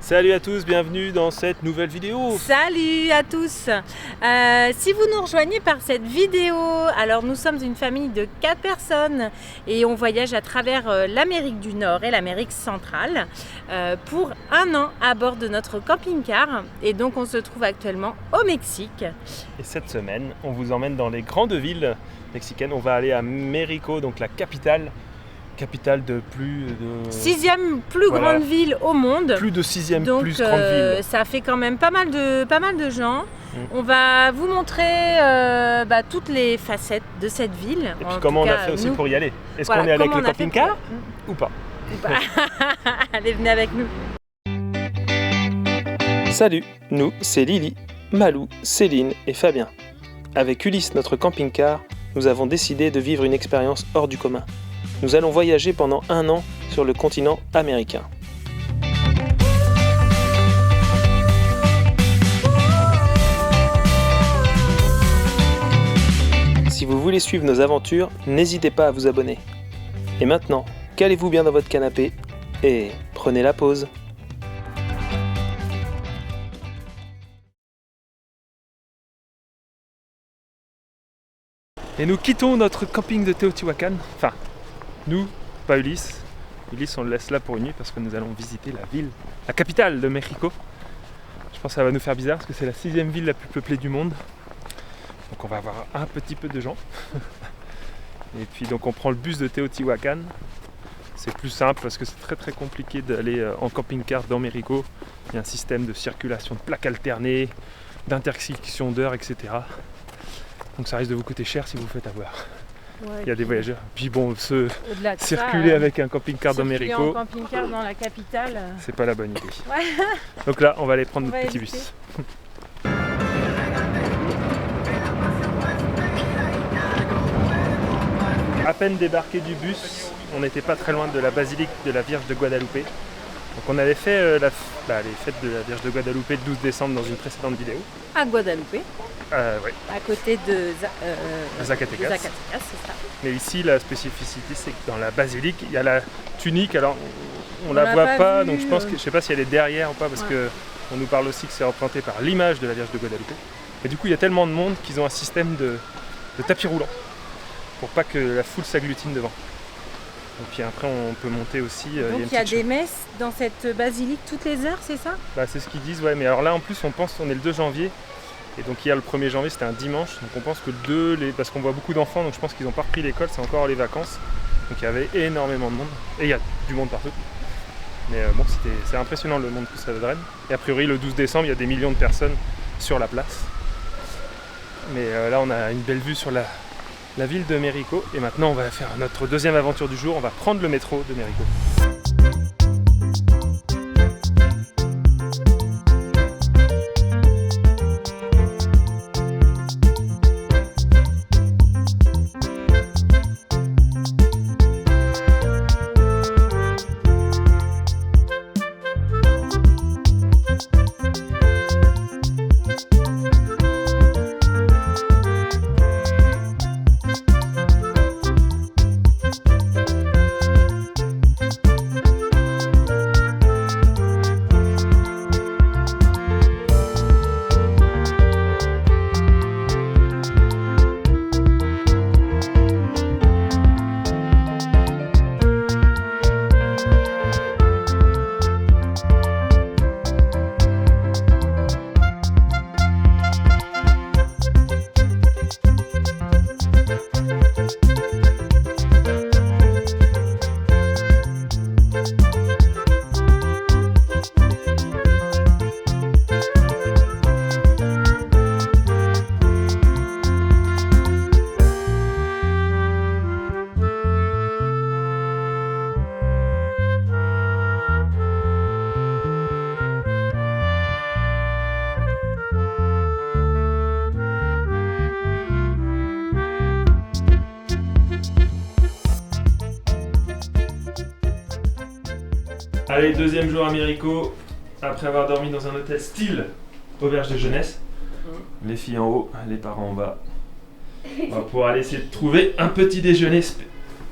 Salut à tous, bienvenue dans cette nouvelle vidéo. Salut à tous. Si vous nous rejoignez par cette vidéo, alors nous sommes une famille de 4 personnes et on voyage à travers l'Amérique du Nord et l'Amérique centrale pour un an à bord de notre camping-car. Et donc on se trouve actuellement au Mexique. Et cette semaine, on vous emmène dans les grandes villes mexicaines. On va aller à Mérico, donc la capitale de plus de... 6e plus grande ville au monde. Plus de 6e donc, plus grande ville. Ça fait quand même pas mal de gens. On va vous montrer toutes les facettes de cette ville. Et puis comment on a fait aussi pour y aller. Est-ce qu'on est allé avec le camping-car ou pas? Allez, venez avec nous. Salut, nous c'est Lily, Malou, Céline et Fabien. Avec Ulysse, notre camping-car, nous avons décidé de vivre une expérience hors du commun. Nous allons voyager pendant un an sur le continent américain. Si vous voulez suivre nos aventures, n'hésitez pas à vous abonner. Et maintenant, calez-vous bien dans votre canapé et prenez la pause. Et nous quittons notre camping de Teotihuacan. Enfin, nous, pas Ulysse. Ulysse, on le laisse là pour une nuit parce que nous allons visiter la ville, la capitale de Mexico. Je pense que ça va nous faire bizarre parce que c'est la 6e ville la plus peuplée du monde. Donc on va avoir un petit peu de gens. Et puis donc on prend le bus de Teotihuacan. C'est plus simple parce que c'est très compliqué d'aller en camping-car dans Mexico. Il y a un système de circulation de plaques alternées, d'intersection d'heures, etc. Donc ça risque de vous coûter cher si vous vous faites avoir. Ouais, il y a des voyageurs. Puis bon, circuler ça, avec un camping-car dans Mérico, camping-car dans la capitale, c'est pas la bonne idée. Ouais. Donc là, on va aller prendre notre petit bus. À peine débarqué du bus, on n'était pas très loin de la basilique de la Vierge de Guadalupe. Donc on avait fait les fêtes de la Vierge de Guadalupe le 12 décembre dans une précédente vidéo. À Guadalupe, ouais. à côté de Zacatecas, c'est ça. Mais ici, la spécificité, c'est que dans la basilique, il y a la tunique. Alors, on la voit pas, donc je pense que je sais pas si elle est derrière ou pas, parce que on nous parle aussi que c'est représenté par l'image de la Vierge de Guadalupe. Et du coup, il y a tellement de monde qu'ils ont un système de tapis roulant pour pas que la foule s'agglutine devant. Et puis après, on peut monter aussi. Donc il y a des messes dans cette basilique toutes les heures, c'est ça? C'est ce qu'ils disent, ouais. Mais alors là, en plus, on est le 2 janvier. Et donc hier, le 1er janvier, c'était un dimanche. Donc on pense que parce qu'on voit beaucoup d'enfants, donc je pense qu'ils n'ont pas repris l'école, c'est encore les vacances. Donc il y avait énormément de monde. Et il y a du monde partout. Mais bon, c'est impressionnant le monde que ça draine. Et a priori, le 12 décembre, il y a des millions de personnes sur la place. Mais là, on a une belle vue sur la ville de Mérico. Et maintenant, on va faire notre deuxième aventure du jour. On va prendre le métro de Mérico. Allez, deuxième jour à Mérico, après avoir dormi dans un hôtel style auberge de jeunesse. Les filles en haut, les parents en bas. On va pouvoir aller essayer de trouver un petit déjeuner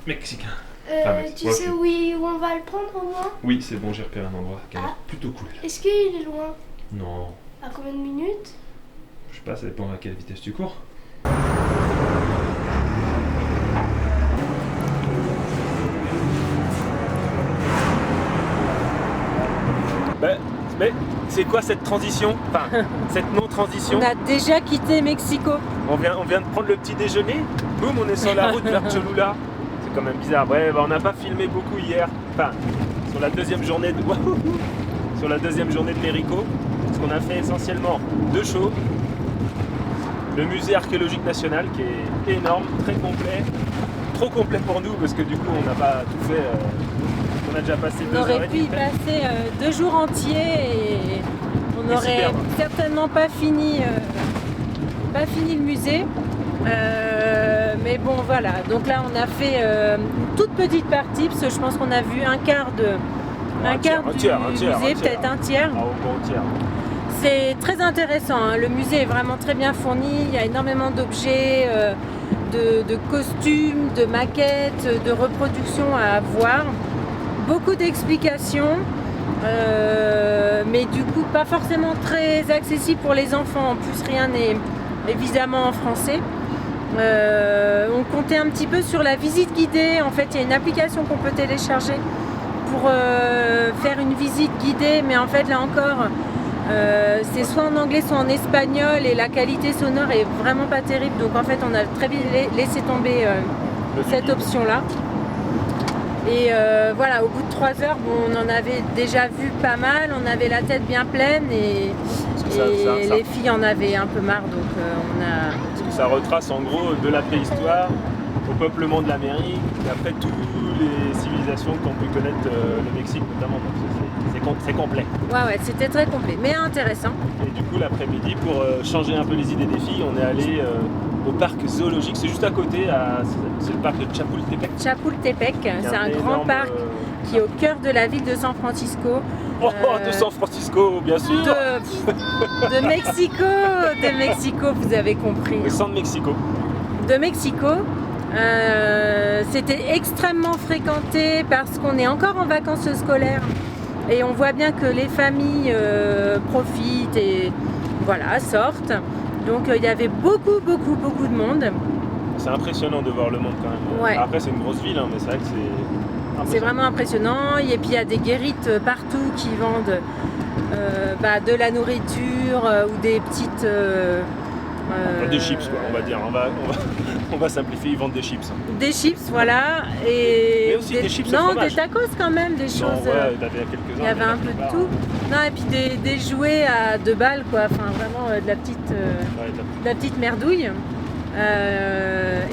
mexicain. Tu sais où on va le prendre au moins? Oui, c'est bon, j'ai repéré un endroit qui a l'air plutôt cool. Est-ce qu'il est loin? Non. À combien de minutes? Je sais pas, ça dépend à quelle vitesse tu cours. Mais c'est quoi cette transition? Enfin, cette non-transition? On a déjà quitté Mexico. On vient de prendre le petit déjeuner, boum, on est sur la route vers Cholula. C'est quand même bizarre. Ouais, on n'a pas filmé beaucoup hier. Enfin, sur la deuxième journée de Mérico, parce qu'on a fait essentiellement 2 shows. Le musée archéologique national qui est énorme, très complet. Trop complet pour nous parce que du coup on n'a pas tout fait. On a déjà passé 2 heures et demie. On aurait pu y passer 2 jours entiers et on n'aurait certainement pas fini le musée. Mais bon voilà, donc là on a fait une toute petite partie parce que je pense qu'on a vu un quart du musée, peut-être un tiers. Ah, au bon tiers. C'est très intéressant, hein. Le musée est vraiment très bien fourni, il y a énormément d'objets, de costumes, de maquettes, de reproductions à voir, beaucoup d'explications, mais du coup pas forcément très accessible pour les enfants, en plus rien n'est évidemment en français. On comptait un petit peu sur la visite guidée, en fait il y a une application qu'on peut télécharger pour faire une visite guidée, mais en fait là encore c'est soit en anglais soit en espagnol et la qualité sonore est vraiment pas terrible, donc en fait on a très vite laissé tomber cette option là et voilà, au bout de 3 heures on en avait déjà vu pas mal, on avait la tête bien pleine et les filles en avaient un peu marre, donc on a... Parce que ça retrace en gros de la préhistoire au peuplement de l'Amérique et après toutes les civilisations qu'ont pu connaître le Mexique notamment, donc c'est complet. Ouais, c'était très complet, mais intéressant. Et du coup l'après-midi, pour changer un peu les idées des filles, on est allé au parc zoologique, c'est juste à côté, c'est le parc de Chapultepec. Chapultepec, c'est un grand parc qui est au cœur de la ville de San Francisco. De San Francisco, bien sûr. De Mexico, vous avez compris. Le San Mexico. De Mexico. C'était extrêmement fréquenté parce qu'on est encore en vacances scolaires et on voit bien que les familles profitent et voilà, sortent. Donc il y avait beaucoup de monde. C'est impressionnant de voir le monde quand même. Ouais. Après c'est une grosse ville, hein, mais c'est vrai que c'est vraiment impressionnant. Et puis il y a des guérites partout qui vendent de la nourriture ou des petites... des chips quoi, on va dire. On va simplifier, ils vendent des chips. Des chips, voilà. Et mais aussi des chips au non, fromage. des tacos quand même, des choses. Non, ouais, il y avait un peu de tout. Non, et puis des jouets à 2 balles, quoi. Enfin, vraiment de la petite merdouille.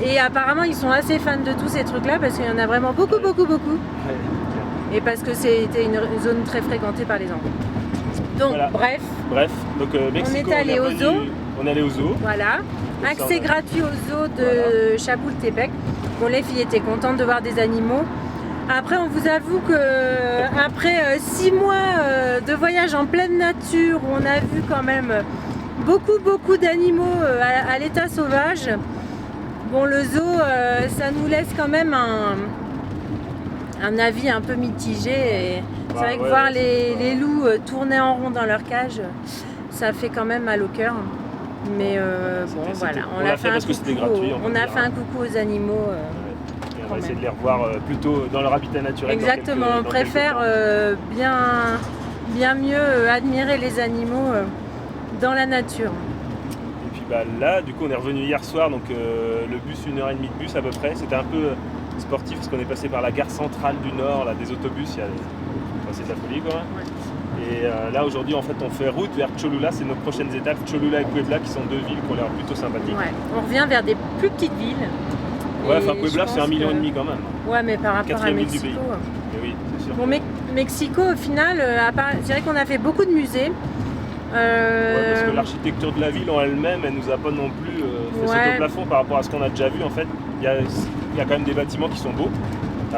Et apparemment, ils sont assez fans de tous ces trucs-là parce qu'il y en a vraiment beaucoup. Ouais. Et parce que c'était une zone très fréquentée par les enfants. Donc, voilà. Bref, donc Mexico, on est allé au zoo. On est allé au zoo. Voilà. Accès gratuit au zoo de Chapultepec. Bon, les filles étaient contentes de voir des animaux. Après, on vous avoue que après 6 mois de voyage en pleine nature, où on a vu quand même beaucoup d'animaux à l'état sauvage. Bon, le zoo, ça nous laisse quand même un avis un peu mitigé. Et c'est vrai que voir les loups tourner en rond dans leur cage, ça fait quand même mal au cœur. Mais bon, voilà, on a fait un coucou. On a fait un coucou aux animaux. Et on va essayer de les revoir plutôt dans leur habitat naturel. Exactement, on préfère bien mieux admirer les animaux dans la nature. Et puis là, du coup, on est revenu hier soir, donc le bus, 1h30 de bus à peu près. C'était un peu sportif parce qu'on est passé par la gare centrale du Nord, là, des autobus, c'est de la folie quoi. Ouais. Et là aujourd'hui en fait on fait route vers Cholula, c'est nos prochaines étapes, Cholula et Puebla qui sont 2 villes qui ont l'air plutôt sympathiques. Ouais. On revient vers des plus petites villes. Ouais, enfin Puebla c'est 1,5 million quand même. Ouais, mais par rapport à Mexico. Oui, c'est sûr. Bon, Mexico au final, c'est vrai qu'on a fait beaucoup de musées. Ouais, parce que l'architecture de la ville en elle-même, elle nous a pas non plus fait sauter au plafond par rapport à ce qu'on a déjà vu en fait. Il y a quand même des bâtiments qui sont beaux.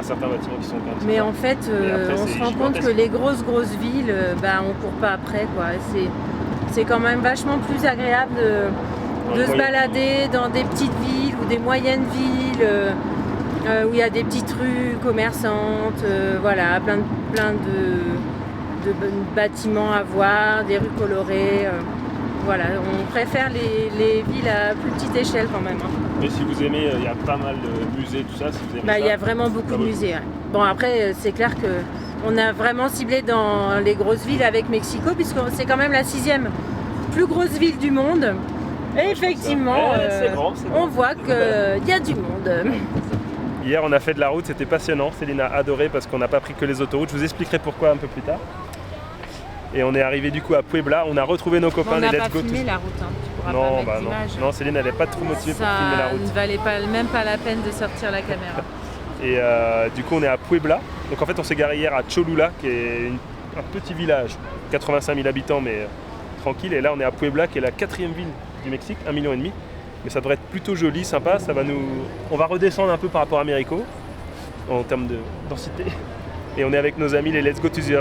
Certains bâtiments qui sont quand même... Mais en fait, on se rend compte que les grosses villes, on court pas après, quoi. C'est quand même vachement plus agréable de se balader dans des petites villes ou des moyennes villes. où il y a des petites rues commerçantes, voilà, plein de bâtiments à voir, des rues colorées. Voilà, on préfère les villes à plus petite échelle quand même. Mais si vous aimez, il y a pas mal de musées, tout ça, si vous aimez Il y a vraiment beaucoup de musées. Ouais. Bon, après, c'est clair qu'on a vraiment ciblé dans les grosses villes avec Mexico, puisque c'est quand même la 6e plus grosse ville du monde. Et effectivement, c'est grand. on voit qu'il y a du monde. Hier, on a fait de la route, c'était passionnant. Céline a adoré parce qu'on n'a pas pris que les autoroutes. Je vous expliquerai pourquoi un peu plus tard. Et on est arrivé du coup à Puebla. On a retrouvé nos copains, les Let's Go. On n'a pas filmé la route, hein. Tu pourras pas mettre d'images. Non, Céline, elle n'est pas trop motivée pour filmer la route. Ça ne valait même pas la peine de sortir la caméra. Et du coup, on est à Puebla. Donc en fait, on s'est garé hier à Cholula, qui est un petit village, 85 000 habitants, mais tranquille. Et là, on est à Puebla, qui est la 4e ville du Mexique, 1,5 million. Mais ça devrait être plutôt joli, sympa. On va redescendre un peu par rapport à Mérico, en termes de densité. Et on est avec nos amis, les Let's Go to the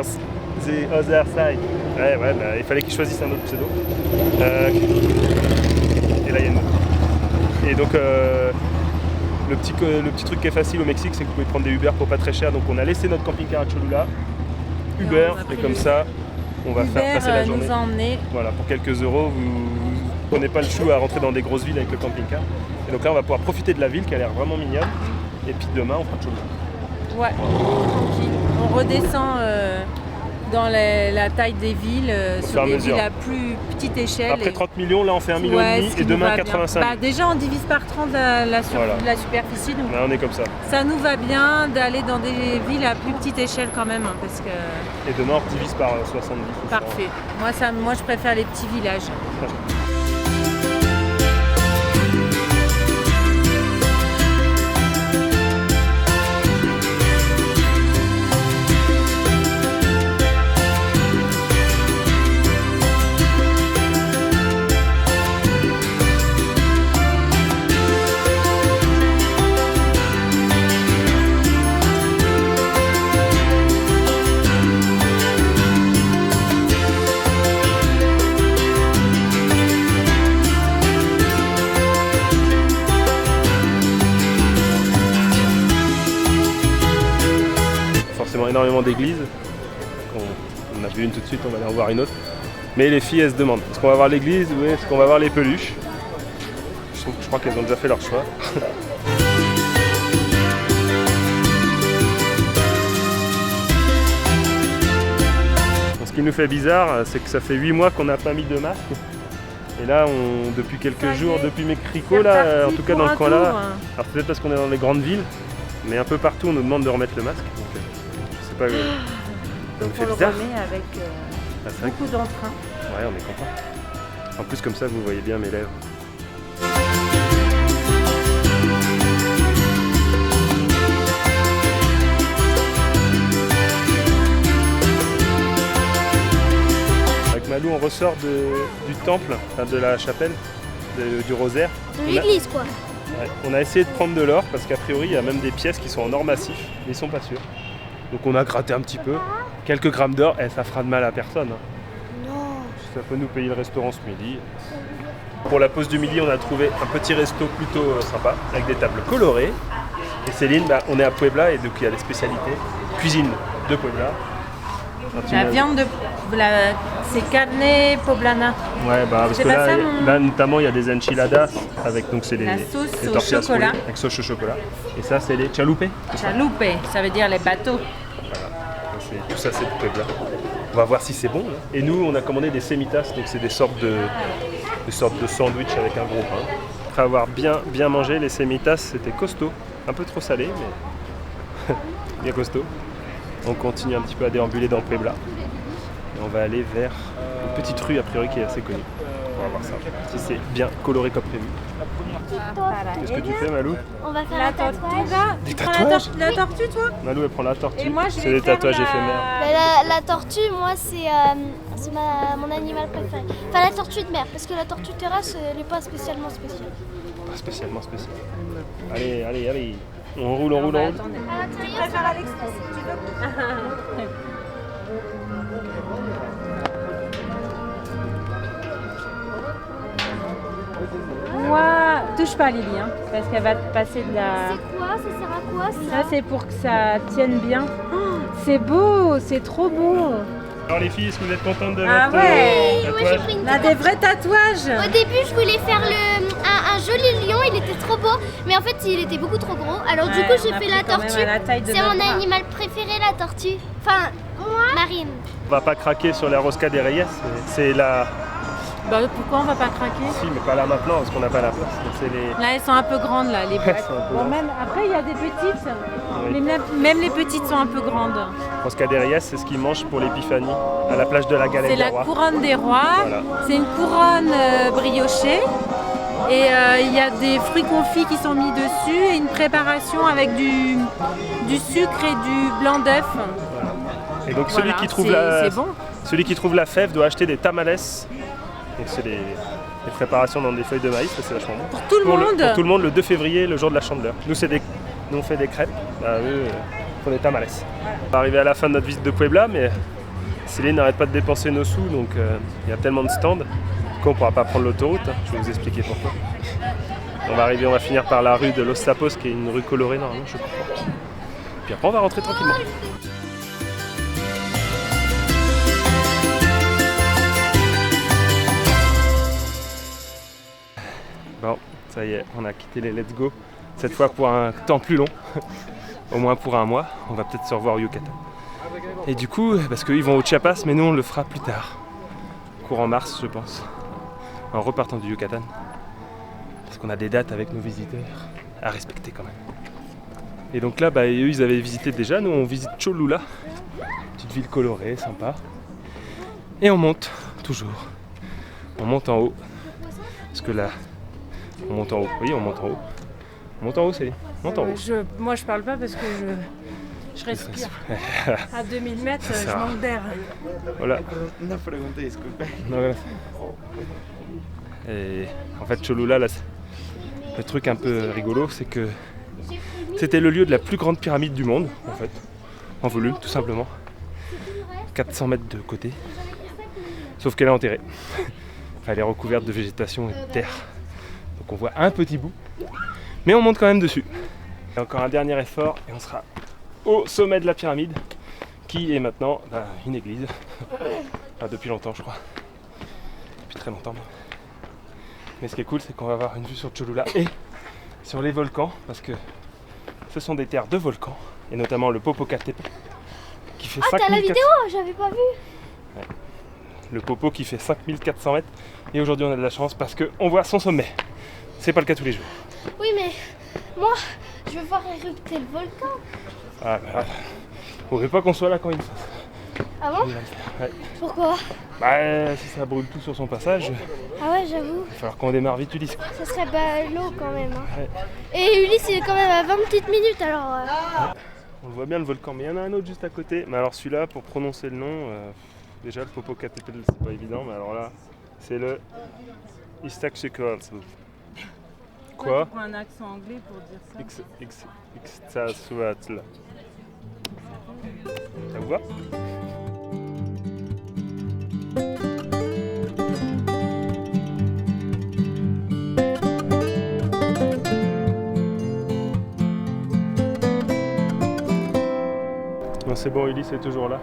Other Side. Ouais, il fallait qu'ils choisissent un autre pseudo. Et là, il y a une autre. Et donc, le petit truc qui est facile au Mexique, c'est que vous pouvez prendre des Uber pour pas très cher. Donc, on a laissé notre camping-car à Cholula. Uber, et comme ça, on va faire passer la journée. Nous a emmenés. Voilà, pour quelques euros, vous prenez pas le chou à rentrer dans des grosses villes avec le camping-car. Et donc là, on va pouvoir profiter de la ville qui a l'air vraiment mignonne. Et puis demain, on fera Cholula. Ouais, tranquille. On redescend dans la taille des villes, sur des villes à plus petite échelle. Après 30 millions, là on fait 1,5 million et demain 85 000. Déjà on divise par 30 la superficie, donc là, on est comme ça. Ça nous va bien d'aller dans des villes à plus petite échelle quand même. Hein, parce que... Et demain on divise par 70. Parfait. Moi je préfère les petits villages. Énormément d'églises. On a vu une tout de suite, on va aller en voir une autre. Mais les filles, elles se demandent, est-ce qu'on va voir l'église ou est-ce qu'on va voir les peluches? Je crois qu'elles ont déjà fait leur choix. Ce qui nous fait bizarre, c'est que ça fait 8 mois qu'on n'a pas mis de masque. Et là, depuis quelques jours, depuis Mexico, là, en tout cas dans le coin là, alors peut-être parce qu'on est dans les grandes villes, mais un peu partout on nous demande de remettre le masque. Donc, pas, ça me fait bizarre. On le remet avec beaucoup d'entrain. Ouais, on est content. En plus, comme ça, vous voyez bien mes lèvres. Avec Malou, on ressort du temple, enfin de la chapelle, du rosaire. De l'église, quoi. Ouais, on a essayé de prendre de l'or parce qu'a priori, il y a même des pièces qui sont en or massif, mais ils sont pas sûrs. Donc on a gratté un petit peu, quelques grammes d'or, et ça fera de mal à personne. Non. Ça peut nous payer le restaurant ce midi. Pour la pause du midi, on a trouvé un petit resto plutôt sympa, avec des tables colorées. Et Céline, on est à Puebla, et donc il y a les spécialités cuisine de Puebla. La viande de... c'est carne poblana. Ouais, parce que là, notamment, il y a des enchiladas, avec donc c'est la sauce au chocolat. Avec sauce au chocolat. Et ça, c'est les chalupe. Chalupe, ça veut dire les bateaux. Voilà. Tout ça, c'est de Puebla. On va voir si c'est bon. Là. Et nous, on a commandé des semitas, donc c'est des sortes de sandwich avec un gros pain. Après avoir bien mangé, les semitas, c'était costaud. Un peu trop salé, mais bien costaud. On continue un petit peu à déambuler dans Puebla. Et on va aller vers une petite rue, a priori, qui est assez connue. On va voir ça, si c'est bien coloré comme prévu. Qu'est-ce que tu fais, Malou? On va faire la tatouage. Des tatouages? La tortue, toi? Malou, elle prend la tortue. Et moi, c'est des tatouages éphémères. La tortue, moi, c'est mon animal préféré. Enfin, la tortue de mer, parce que la tortue terrestre, elle n'est pas spécialement spéciale. Pas spécialement spéciale. Allez. On roule. Tu préfères Alex, si tu veux. Wow, touche pas Lily, hein, parce qu'elle va te passer de la... C'est quoi? Ça sert à quoi ça? Ça c'est pour que ça tienne bien. Oh, c'est beau, c'est trop beau. Alors les filles, est-ce que vous êtes contentes de Ah votre ouais. Moi tatouage? j'ai pris une On a des vrais tatouages. Au début, je voulais faire un joli lion, il était trop beau, mais en fait, il était beaucoup trop gros. Alors du Ouais, coup, j'ai on a fait pris la quand même tortue. à la taille de C'est notre mon bras. animal préféré, la tortue. Enfin, marine. On va pas craquer sur la Rosca des Reyes, mais c'est la... Bah, pourquoi on va pas craquer? Si, mais pas là maintenant, parce qu'on n'a pas la place. Donc c'est les... Là, elles sont un peu grandes, là, les boîtes. sont un peu Bon, grandes. même, après, il y a des petites. Oui. Mais même les petites sont un peu grandes. Rosca des Reyes, c'est ce qu'ils mangent pour l'épiphanie, à la plage de la Galette C'est des la Rois. couronne des rois. Voilà. C'est une couronne briochée. Et il y a des fruits confits qui sont mis dessus et une préparation avec du sucre et du blanc d'œuf. Et donc Voilà, c'est bon. celui qui trouve la fève doit acheter des tamales. Donc c'est des préparations dans des feuilles de maïs, ça c'est vachement bon. Pour tout le monde. Pour tout le monde, le 2 février, le jour de la Chandeleur. Nous, on fait des crêpes, bah, eux font des tamales. On va arriver à la fin de notre visite de Puebla, mais Céline n'arrête pas de dépenser nos sous, donc il y a tellement de stands qu'on ne pourra pas prendre l'autoroute. Je vais vous expliquer pourquoi. On va finir par la rue de Los Sapos, qui est une rue colorée normalement, je crois. Puis après, on va rentrer tranquillement. Bon, ça y est, on a quitté les Let's Go, cette fois pour un temps plus long, au moins pour un mois. On va peut-être se revoir au Yucatan. Et du coup, parce qu'ils vont au Chiapas, mais nous on le fera plus tard, courant mars je pense, en repartant du Yucatan, parce qu'on a des dates avec nos visiteurs à respecter quand même. Et donc là, eux ils avaient visité déjà, nous on visite Cholula, petite ville colorée, sympa. Et on monte, toujours. On monte en haut, parce que là, on monte en haut, oui on monte en haut. On monte en haut, Céline, on monte en haut. Moi je parle pas parce que je respire. À 2000 mètres, je manque d'air. Voilà. Una pregunta, disculpe. Non, voilà. Et en fait, Cholula, là, le truc un peu rigolo, c'est que c'était le lieu de la plus grande pyramide du monde, en fait, en volume, tout simplement. 400 mètres de côté. Sauf qu'elle est enterrée. Enfin, elle est recouverte de végétation et de terre. Donc on voit un petit bout. Mais on monte quand même dessus. Et encore un dernier effort et on sera au sommet de la pyramide, qui est maintenant une église. Enfin, depuis longtemps, je crois. Depuis très longtemps même. Mais ce qui est cool, c'est qu'on va avoir une vue sur Cholula et sur les volcans, parce que ce sont des terres de volcans, et notamment le Popocatépetl, qui fait Ah, t'as la 5400 vidéo? J'avais pas vu. Le Popo qui fait 5400 mètres, et aujourd'hui on a de la chance parce qu'on voit son sommet. C'est pas le cas tous les jours. Oui, mais moi, je veux voir érupter le volcan. Ah bah, faudrait pas qu'on soit là quand il fasse. Ah bon? Ouais. Pourquoi? Bah, si ça brûle tout sur son passage, Ah ouais, j'avoue. il va falloir qu'on démarre vite Ulysse. Ça serait ballot quand même. Hein. Ouais. Et Ulysse, il est quand même à 20 petites minutes alors. On le voit bien le volcan, mais il y en a un autre juste à côté. Mais alors celui-là, pour prononcer le nom, déjà le Popocatépetl, c'est pas évident, mais alors là, c'est le Iztaccíhuatl. Quoi? Pour un accent anglais pour dire ça. Iztaccíhuatl. Ça vous va? Non, c'est bon, Ulysse est toujours là.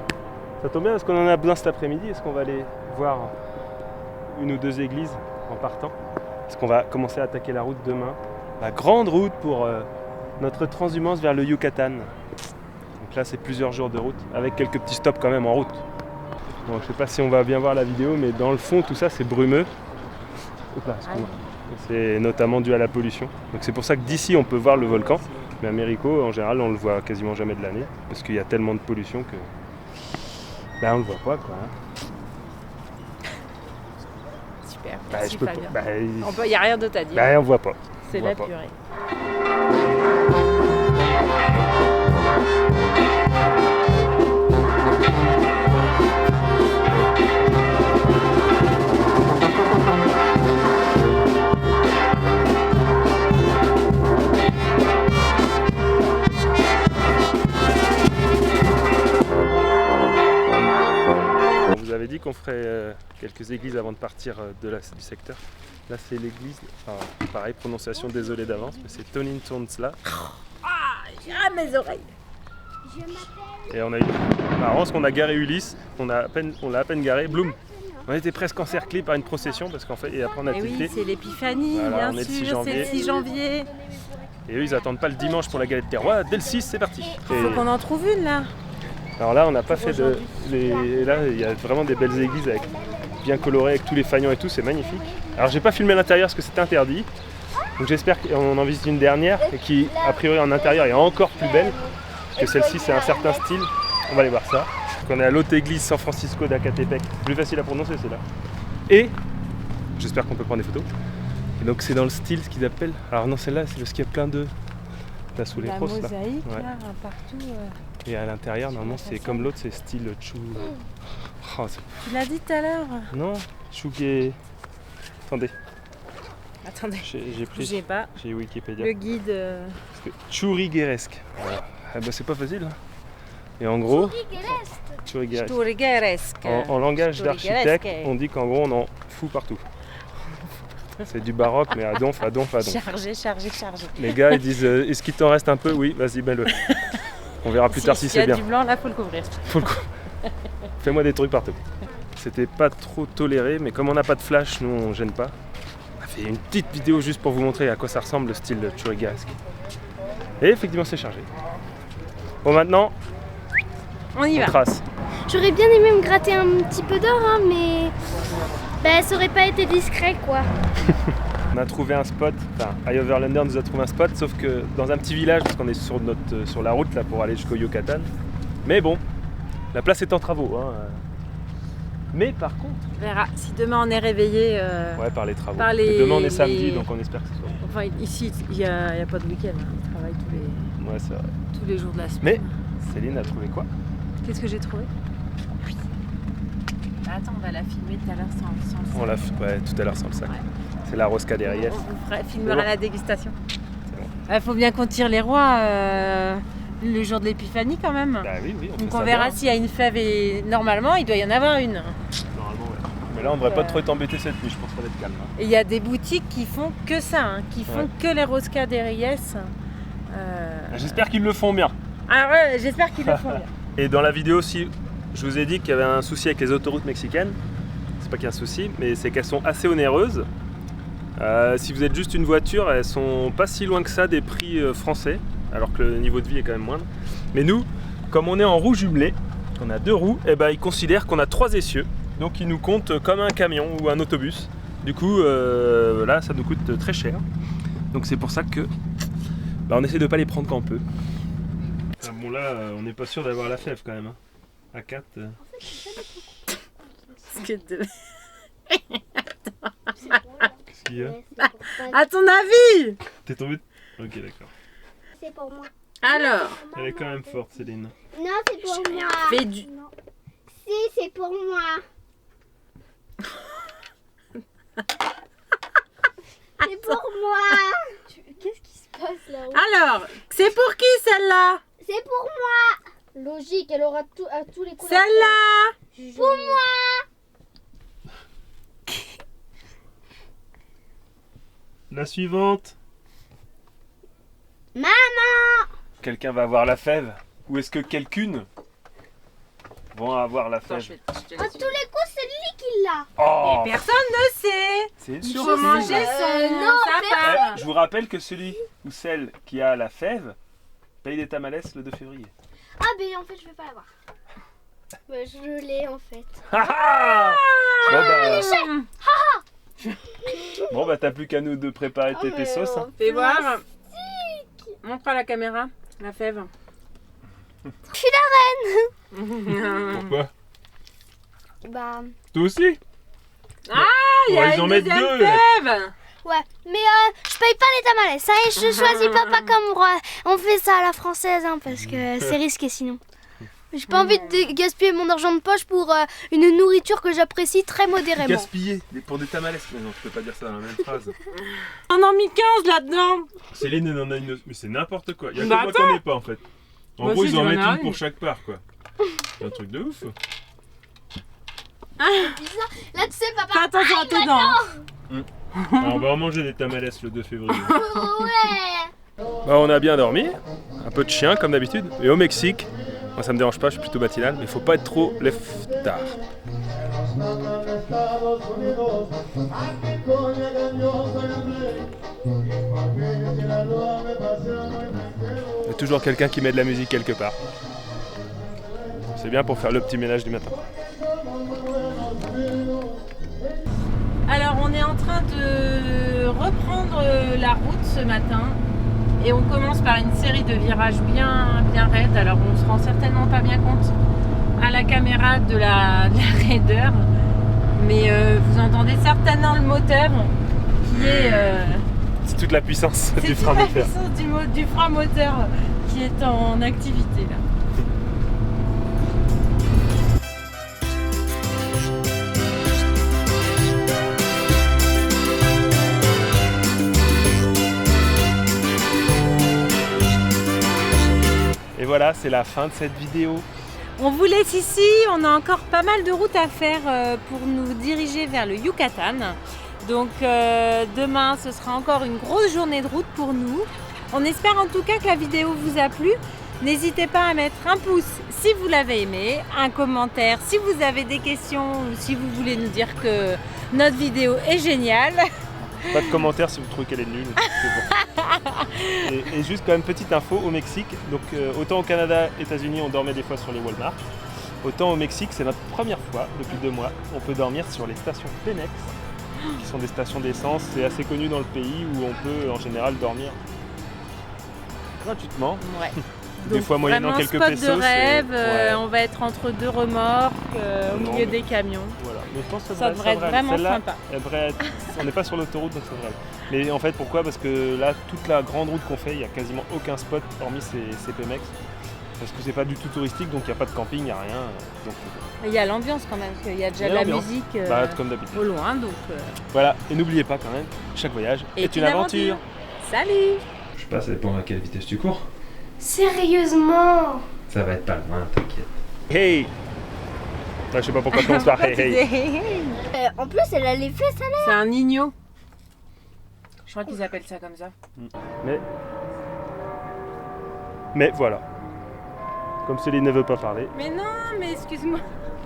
Ça tombe bien parce qu'on en a besoin cet après-midi. Est-ce qu'on va aller voir une ou deux églises en partant? Est-ce qu'on va commencer à attaquer la route demain? La grande route pour notre transhumance vers le Yucatan. Donc là, c'est plusieurs jours de route, avec quelques petits stops quand même en route. Bon, je sais pas si on va bien voir la vidéo, mais dans le fond, tout ça, c'est brumeux. Opa, excuse-moi. C'est notamment dû à la pollution. Donc c'est pour ça que d'ici, on peut voir le volcan. Mais à Mérico, en général, on le voit quasiment jamais de l'année, parce qu'il y a tellement de pollution que on le voit pas, quoi. Super. Bah, Merci, je peux Fabien. pas. Il n'y a rien d'autre à dire. On voit pas. C'est on voit la pas. purée. On vous avait dit qu'on ferait quelques églises avant de partir du secteur. Là c'est l'église, enfin, pareil, prononciation désolé d'avance, mais c'est Tonintonsla. Ah, mes oreilles. Et on a eu marrant parce qu'on a garé Ulysse, on l'a à peine garé, bloom. On était presque encerclés par une procession parce qu'en fait, et après on a Et tilté. oui, c'est l'épiphanie, Voilà, on bien est le 6 sûr, c'est janvier. le 6 janvier. Et eux ils attendent pas le dimanche pour la galette des rois, dès le 6 c'est parti. Il faut qu'on en trouve une là. Alors là on n'a pas fait de. aujourd'hui. Là il y a vraiment des belles églises avec bien colorées avec tous les fanions et tout, c'est magnifique. Alors j'ai pas filmé l'intérieur parce que c'était interdit. Donc j'espère qu'on en visite une dernière et qui a priori en intérieur est encore plus belle. Parce que celle-ci c'est un certain style. On va aller voir ça. Donc on est à l'autre église San Francisco d'Acatepec. Plus facile à prononcer c'est là. Et j'espère qu'on peut prendre des photos. Et donc c'est dans le style ce qu'ils appellent. Alors non celle-là c'est parce qu'il y a plein de. Là sous les La roses là. mosaïque Ouais. là, partout. Et à l'intérieur normalement c'est façade. comme l'autre c'est style chou. Oh, Tu l'as dit tout à l'heure. non, chougué. Attendez, Attendez, j'ai pris. bougez pas. J'ai Wikipédia. Le guide. Parce que churrigueresque. Voilà. Ah bah c'est pas facile. Hein. Et en gros, churrigueresque. Tourigueresque. En langage d'architecte, on dit qu'en gros on en fout partout. C'est du baroque mais à donf, à donf, à donf. Chargé. Les gars ils disent est-ce qu'il t'en reste un peu? Oui, vas-y, mets-le. On verra plus tard si S'il y c'est bien. a du blanc là, faut le couvrir. Faut le Fais-moi des trucs partout. C'était pas trop toléré, mais comme on n'a pas de flash, nous on gêne pas. On a fait une petite vidéo juste pour vous montrer à quoi ça ressemble le style churrigueresque. Et effectivement c'est chargé. Bon maintenant, On y on va. trace. J'aurais bien aimé me gratter un petit peu d'or, hein, mais ça aurait pas été discret, quoi. On a trouvé un spot, enfin Eye Overlander nous a trouvé un spot, sauf que dans un petit village, parce qu'on est sur la route là pour aller jusqu'au Yucatan. Mais bon, la place est en travaux. Hein. Mais par contre, On verra si demain on est réveillé. ouais, par les travaux. Par Et demain on est les- samedi, donc on espère que ce soit bon. Enfin, ici, il n'y a pas de week-end. hein. On travaille Ouais, c'est vrai. tous les jours de la semaine. Mais Céline a trouvé quoi? Qu'est-ce que j'ai trouvé? Bah, attends, on va la filmer tout à l'heure sans le On l'a fait tout à l'heure sans le sac. Ouais. C'est la Rosca des Reyes. On vous filmera C'est bon. la dégustation. C'est bon. Il faut bien qu'on tire les rois le jour de l'épiphanie quand même. Bah oui, oui, on Donc fait on ça verra bien. s'il y a une fève et normalement il doit y en avoir une. Normalement, ouais. Mais là, on devrait pas trop être embêté cette nuit, je pense qu'on va être calme. Hein. Et il y a des boutiques qui font que ça, hein, qui font Ouais. que les Rosca des Reyes. J'espère qu'ils le font bien. Ah ouais, j'espère qu'ils le font bien. Et dans la vidéo aussi, je vous ai dit qu'il y avait un souci avec les autoroutes mexicaines. C'est pas qu'il y a un souci, mais c'est qu'elles sont assez onéreuses. Si vous êtes juste une voiture, elles sont pas si loin que ça des prix français, alors que le niveau de vie est quand même moindre. Mais nous, comme on est en roue jumelée, qu'on a 2 roues, et ben ils considèrent qu'on a 3 essieux. Donc ils nous comptent comme un camion ou un autobus. Du coup, là, ça nous coûte très cher. Donc c'est pour ça que on essaie de pas les prendre quand on peut. Ah bon là, on n'est pas sûr d'avoir la fève quand même. Hein. À 4. Parce que de- Qu'est-ce qu'il y a? À ton avis? T'es tombé? Ok, d'accord. C'est pour moi. Alors, Elle est quand même forte, Céline. Non, c'est pour moi. fais du. Si, c'est pour moi. C'est pour moi. Qu'est-ce qui se passe là-haut? Alors, c'est pour qui celle-là? C'est pour moi. Logique, elle aura tout, à tous les coups. Celle-là? Pour moi. La suivante. Maman. Quelqu'un va avoir la fève? Ou est-ce que quelqu'une vont avoir la Attends, fève? À tous les coups, c'est lui qui l'a. Oh! Personne ne sait. C'est une Il faut surprise. manger son non, sa part. Je vous rappelle que celui ou celle qui a la fève paye des tamales le 2 février. Ah, mais en fait, je vais pas l'avoir. Je l'ai en fait. Bon bah t'as plus qu'à nous de préparer tes mais pesos. Hein. Fais voir. Montre à la caméra la fève. Je suis la reine. Pourquoi? Bah, Toi aussi? Ah, il y Ouais, a ils en une mettent deuxième 2. fève. ouais. Mais je paye pas les tamales. Ça y est, je choisis papa comme roi. On fait ça à la française, hein, parce que c'est risqué sinon. J'ai pas envie de gaspiller mon argent de poche pour une nourriture que j'apprécie très modérément. Gaspiller pour des tamales. Mais non, tu peux pas dire ça dans la même phrase. On en a mis 15 là-dedans. Céline elle en a une. Mais c'est n'importe quoi. Il y a que Bah moi qu'on n'ai pas en fait. En Moi gros, aussi, ils en j'en ai mettent un. une pour chaque part quoi. C'est un truc de ouf. Là, tu sais, papa. Fais attention à tes dents. Alors, on va manger des tamales le 2 février. Ouais. Bah, on a bien dormi, un peu de chien comme d'habitude. Et au Mexique, moi ça me dérange pas, je suis plutôt matinal, mais il faut pas être trop lève-tard. Il y a toujours quelqu'un qui met de la musique quelque part. C'est bien pour faire le petit ménage du matin. Alors on est en train de reprendre la route ce matin et on commence par une série de virages bien raides. Alors on se rend certainement pas bien compte à la caméra de la raideur, mais vous entendez certainement le moteur qui est... C'est toute la puissance c'est du toute frein la moteur. puissance du frein moteur qui est en activité là. Et voilà, c'est la fin de cette vidéo. On vous laisse ici, on a encore pas mal de routes à faire pour nous diriger vers le Yucatan. Donc demain, ce sera encore une grosse journée de route pour nous. On espère en tout cas que la vidéo vous a plu. N'hésitez pas à mettre un pouce si vous l'avez aimé, un commentaire si vous avez des questions ou si vous voulez nous dire que notre vidéo est géniale. Pas de commentaire si vous trouvez qu'elle est nulle. C'est bon. Et juste quand même petite info au Mexique, donc autant au Canada, États-Unis on dormait des fois sur les Walmart, autant au Mexique c'est notre première fois depuis 2 mois, on peut dormir sur les stations Pemex, qui sont des stations d'essence, c'est assez connu dans le pays où on peut en général dormir gratuitement. Ouais. Des Donc, fois moyennant vraiment quelques spot pesos. de rêve, ouais. on va être entre 2 remorques au Non, milieu mais- des camions. Voilà. Mais je pense que Ça devrait être vraiment Celle-là, sympa. elle devrait être- On n'est pas sur l'autoroute donc ça devrait aller. Mais en fait pourquoi? Parce que là toute la grande route qu'on fait, il n'y a quasiment aucun spot hormis ces Pemex. Parce que c'est pas du tout touristique donc il n'y a pas de camping, il n'y a rien. Donc, Il y a l'ambiance quand même, parce qu'il y a déjà Il y de a la l'ambiance. musique bah, comme d'habitude. au loin. Donc, Voilà, et n'oubliez pas quand même, chaque voyage est une aventure. Salut! Je sais pas, ça dépend à quelle vitesse tu cours. Sérieusement. Ça va être pas loin, t'inquiète. Hey! Bah, je sais pas pourquoi je commence par hey hey. En plus, elle a les fesses à l'air. C'est un nigno. Je crois qu'ils appellent ça comme ça. Mais voilà. Comme Céline ne veut pas parler. Mais non, mais excuse-moi.